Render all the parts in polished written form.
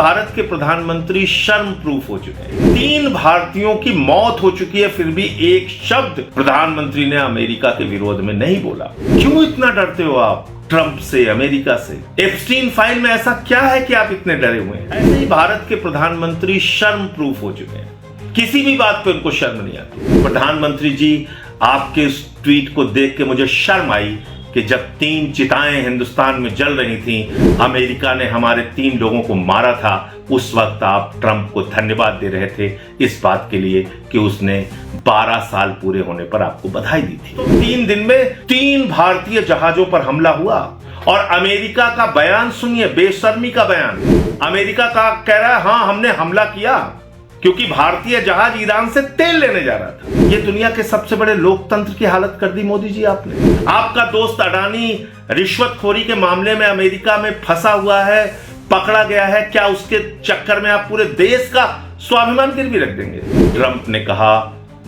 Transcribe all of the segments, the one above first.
भारत के प्रधानमंत्री शर्म प्रूफ हो चुके हैं। 3 भारतीयों की मौत हो चुकी है, फिर भी एक शब्द प्रधानमंत्री ने अमेरिका के विरोध में नहीं बोला। क्यों इतना डरते हो आप ट्रंप से, अमेरिका से? एप्स्टीन फाइल में ऐसा क्या है कि आप इतने डरे हुए हैं? ऐसे ही भारत के प्रधानमंत्री शर्म प्रूफ हो चुके हैं। किसी भी बात पे उनको शर्म नहीं आती। प्रधानमंत्री जी, आपके इस ट्वीट को देख के मुझे शर्म आई कि जब 3 चिताएं हिंदुस्तान में जल रही थीं, अमेरिका ने हमारे 3 लोगों को मारा था, उस वक्त आप ट्रंप को धन्यवाद दे रहे थे इस बात के लिए कि उसने 12 साल पूरे होने पर आपको बधाई दी थी। तो 3 दिन में 3 भारतीय जहाजों पर हमला हुआ और अमेरिका का बयान सुनिए, बेशर्मी का बयान। अमेरिका का कह रहा है हां हमने हमला किया क्योंकि भारतीय जहाज ईरान से तेल लेने जा रहा था। ये दुनिया के सबसे बड़े लोकतंत्र की हालत कर दी मोदी जी आपने। आपका दोस्त अडानी रिश्वतखोरी के मामले में अमेरिका में फंसा हुआ है, पकड़ा गया है। क्या उसके चक्कर में आप पूरे देश का स्वाभिमान गिरवी रख देंगे? ट्रंप ने कहा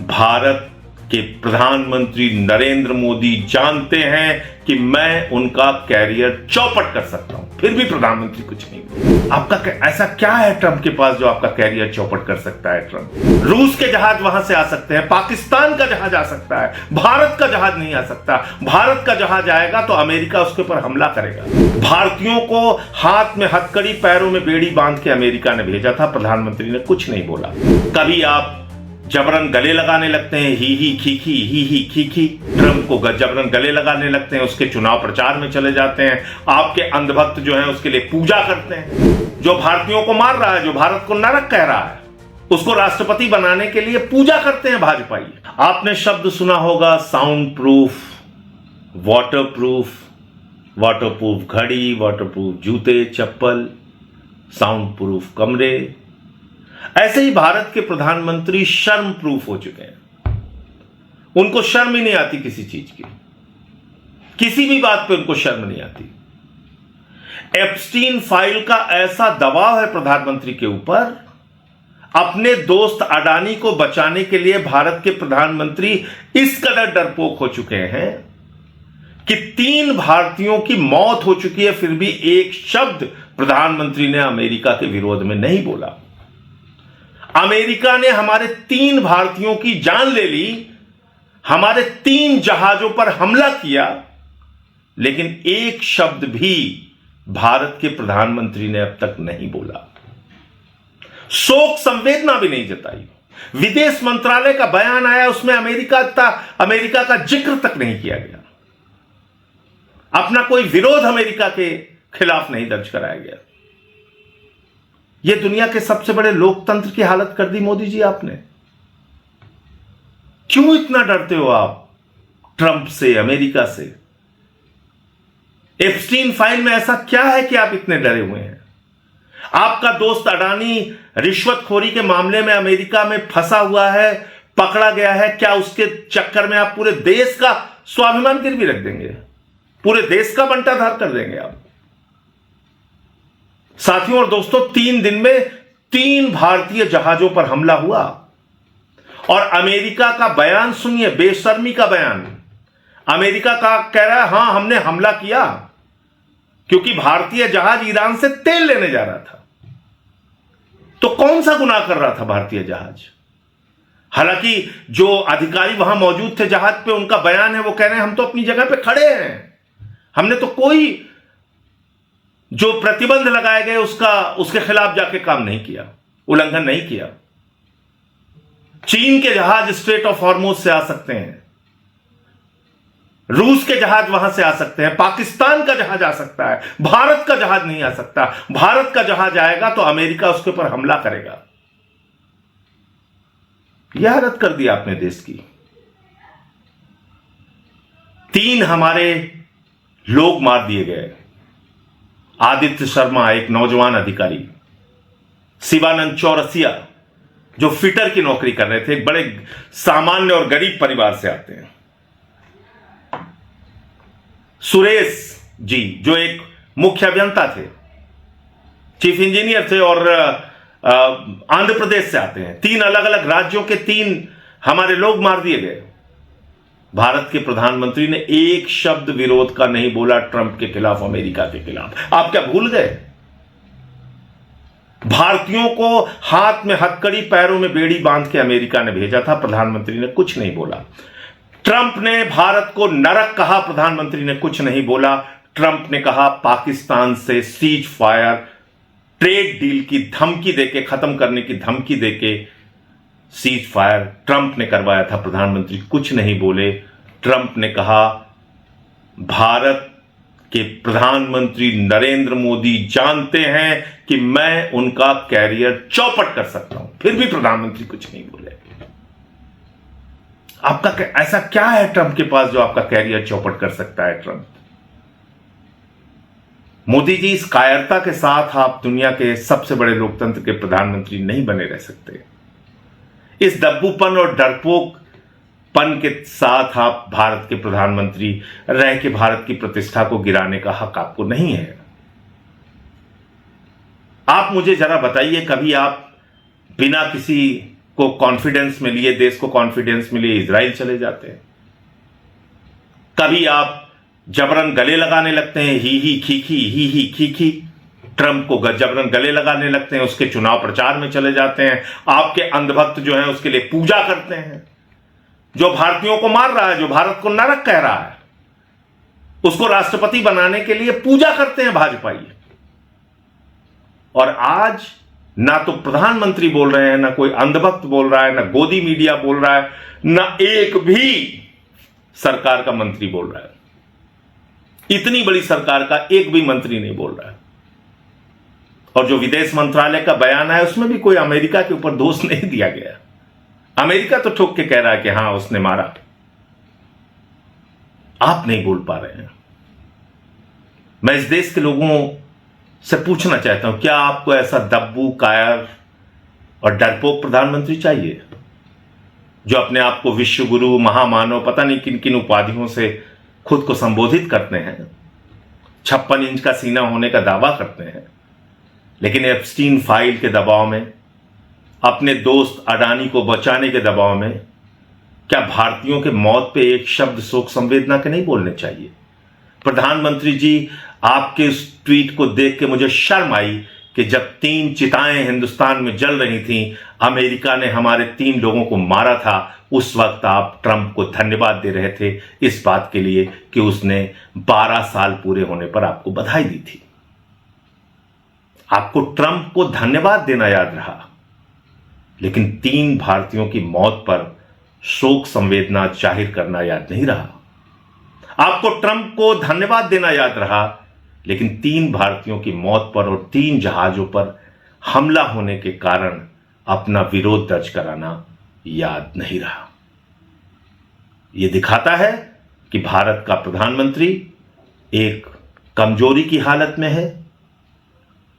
भारत के प्रधानमंत्री नरेंद्र मोदी जानते हैं कि मैं उनका कैरियर चौपट कर सकता हूं, फिर भी प्रधानमंत्री कुछ नहीं बोले। आपका ऐसा क्या है ट्रंप के पास जो आपका कैरियर चौपट कर सकता है? ट्रंप, रूस के जहाज वहां से आ सकते हैं, पाकिस्तान का जहाज आ सकता है, भारत का जहाज नहीं आ सकता। भारत का जहाज आएगा तो अमेरिका उसके ऊपर हमला करेगा। भारतीयों को हाथ में हथकड़ी, पैरों में बेड़ी बांध के अमेरिका ने भेजा था, प्रधानमंत्री ने कुछ नहीं बोला। कभी आप जबरन गले लगाने लगते हैं, ही खी। ट्रंप को जबरन गले लगाने लगते हैं, उसके चुनाव प्रचार में चले जाते हैं। आपके अंधभक्त जो हैं उसके लिए पूजा करते हैं। जो भारतीयों को मार रहा है, जो भारत को नरक कह रहा है, उसको राष्ट्रपति बनाने के लिए पूजा करते हैं भाजपाई। आपने शब्द सुना होगा साउंड प्रूफ, वाटरप्रूफ घड़ी, वाटरप्रूफ जूते चप्पल, साउंड प्रूफ कमरे। ऐसे ही भारत के प्रधानमंत्री शर्म प्रूफ हो चुके हैं। उनको शर्म ही नहीं आती किसी चीज की, किसी भी बात पे उनको शर्म नहीं आती। एप्स्टीन फाइल का ऐसा दबाव है प्रधानमंत्री के ऊपर, अपने दोस्त अडानी को बचाने के लिए भारत के प्रधानमंत्री इस कदर डरपोक हो चुके हैं कि 3 भारतीयों की मौत हो चुकी है, फिर भी एक शब्द प्रधानमंत्री ने अमेरिका के विरोध में नहीं बोला। अमेरिका ने हमारे 3 भारतीयों की जान ले ली, हमारे 3 जहाजों पर हमला किया, लेकिन एक शब्द भी भारत के प्रधानमंत्री ने अब तक नहीं बोला। शोक संवेदना भी नहीं जताई। विदेश मंत्रालय का बयान आया, उसमें अमेरिका का जिक्र तक नहीं किया गया। अपना कोई विरोध अमेरिका के खिलाफ नहीं दर्ज कराया गया। यह दुनिया के सबसे बड़े लोकतंत्र की हालत कर दी मोदी जी आपने। क्यों इतना डरते हो आप ट्रंप से, अमेरिका से? एप्स्टीन फाइल में ऐसा क्या है कि आप इतने डरे हुए हैं? आपका दोस्त अडानी रिश्वतखोरी के मामले में अमेरिका में फंसा हुआ है, पकड़ा गया है। क्या उसके चक्कर में आप पूरे देश का स्वाभिमान गिरवी रख देंगे? पूरे देश का बंटाधार कर देंगे आप? साथियों और दोस्तों, 3 दिन में 3 भारतीय जहाजों पर हमला हुआ और अमेरिका का बयान सुनिए, बेशर्मी का बयान। अमेरिका का कह रहा है हां हमने हमला किया क्योंकि भारतीय जहाज ईरान से तेल लेने जा रहा था। तो कौन सा गुनाह कर रहा था भारतीय जहाज? हालांकि जो अधिकारी वहां मौजूद थे जहाज पे, उनका बयान है, वो कह रहे हैं हम तो अपनी जगह पे खड़े हैं, हमने तो कोई जो प्रतिबंध लगाए गए उसके खिलाफ जाके काम नहीं किया, उल्लंघन नहीं किया। चीन के जहाज स्ट्रेट ऑफ हॉर्मुज से आ सकते हैं, रूस के जहाज वहां से आ सकते हैं, पाकिस्तान का जहाज आ सकता है, भारत का जहाज नहीं आ सकता। भारत का जहाज आएगा तो अमेरिका उसके ऊपर हमला करेगा। यह हालत कर दी आपने देश की। 3 हमारे लोग मार दिए गए। आदित्य शर्मा, एक नौजवान अधिकारी, शिवानंद चौरसिया जो फिटर की नौकरी कर रहे थे, एक बड़े सामान्य और गरीब परिवार से आते हैं। सुरेश जी जो एक मुख्य अभियंता थे, चीफ इंजीनियर थे और आंध्र प्रदेश से आते हैं। 3 अलग अलग राज्यों के 3 हमारे लोग मार दिए गए। भारत के प्रधानमंत्री ने एक शब्द विरोध का नहीं बोला ट्रंप के खिलाफ, अमेरिका के खिलाफ। आप क्या भूल गए? भारतीयों को हाथ में हथकड़ी पैरों में बेड़ी बांध के अमेरिका ने भेजा था, प्रधानमंत्री ने कुछ नहीं बोला। ट्रंप ने भारत को नरक कहा, प्रधानमंत्री ने कुछ नहीं बोला। ट्रंप ने कहा पाकिस्तान से सीज फायर ट्रेड डील की धमकी देके, खत्म करने की धमकी देके सीज फायर ट्रंप ने करवाया था, प्रधानमंत्री कुछ नहीं बोले। ट्रंप ने कहा भारत के प्रधानमंत्री नरेंद्र मोदी जानते हैं कि मैं उनका कैरियर चौपट कर सकता हूं, फिर भी प्रधानमंत्री कुछ नहीं बोले। आपका ऐसा क्या है ट्रंप के पास जो आपका कैरियर चौपट कर सकता है? ट्रंप, मोदी जी, इस कायरता के साथ आप दुनिया के सबसे बड़े लोकतंत्र के प्रधानमंत्री नहीं बने रह सकते। इस दब्बूपन और डरपोकपन के साथ आप भारत के प्रधानमंत्री रह के भारत की प्रतिष्ठा को गिराने का हक आपको नहीं है। आप मुझे जरा बताइए, कभी आप बिना किसी को कॉन्फिडेंस में लिए, देश को कॉन्फिडेंस में लिए इजराइल चले जाते हैं? कभी आप जबरन गले लगाने लगते हैं, ही खी ट्रंप को जबरन गले लगाने लगते हैं, उसके चुनाव प्रचार में चले जाते हैं, आपके अंधभक्त जो हैं उसके लिए पूजा करते हैं, जो भारतीयों को मार रहा है, जो भारत को नरक कह रहा है, उसको राष्ट्रपति बनाने के लिए पूजा करते हैं भाजपाई। और आज ना तो प्रधानमंत्री बोल रहे हैं, ना कोई अंधभक्त बोल रहा है, ना गोदी मीडिया बोल रहा है, ना एक भी सरकार का मंत्री बोल रहा है। इतनी बड़ी सरकार का एक भी मंत्री नहीं बोल रहा है। और जो विदेश मंत्रालय का बयान है उसमें भी कोई अमेरिका के ऊपर दोष नहीं दिया गया। अमेरिका तो ठोक के कह रहा है कि हां उसने मारा, आप नहीं बोल पा रहे हैं। मैं इस देश के लोगों से पूछना चाहता हूं, क्या आपको ऐसा दब्बू, कायर और डरपोक प्रधानमंत्री चाहिए जो अपने आप को विश्व गुरु, महामानव, पता नहीं किन किन उपाधियों से खुद को संबोधित करते हैं, 56 इंच का सीना होने का दावा करते हैं, लेकिन एप्स्टीन फाइल के दबाव में, अपने दोस्त अडानी को बचाने के दबाव में, क्या भारतीयों के मौत पे एक शब्द शोक संवेदना के नहीं बोलने चाहिए? प्रधानमंत्री जी, आपके इस ट्वीट को देख के मुझे शर्म आई कि जब 3 चिताएं हिंदुस्तान में जल रही थीं, अमेरिका ने हमारे 3 लोगों को मारा था, उस वक्त आप ट्रंप को धन्यवाद दे रहे थे इस बात के लिए कि उसने 12 साल पूरे होने पर आपको बधाई दी थी। आपको ट्रंप को धन्यवाद देना याद रहा, लेकिन 3 भारतीयों की मौत पर शोक संवेदना जाहिर करना याद नहीं रहा। आपको ट्रंप को धन्यवाद देना याद रहा, लेकिन 3 भारतीयों की मौत पर और 3 जहाजों पर हमला होने के कारण अपना विरोध दर्ज कराना याद नहीं रहा। यह दिखाता है कि भारत का प्रधानमंत्री एक कमजोरी की हालत में है।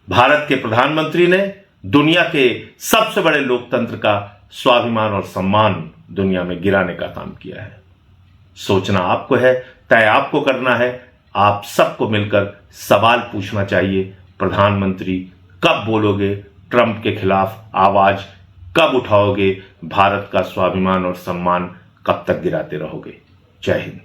भारत के प्रधानमंत्री ने दुनिया के सबसे बड़े लोकतंत्र का स्वाभिमान और सम्मान दुनिया में गिराने का काम किया है। सोचना आपको है, तय आपको करना है। आप सबको मिलकर सवाल पूछना चाहिए, प्रधानमंत्री कब बोलोगे ट्रंप के खिलाफ आवाज, कब उठाओगे, भारत का स्वाभिमान और सम्मान कब तक गिराते रहोगे? जय हिंद।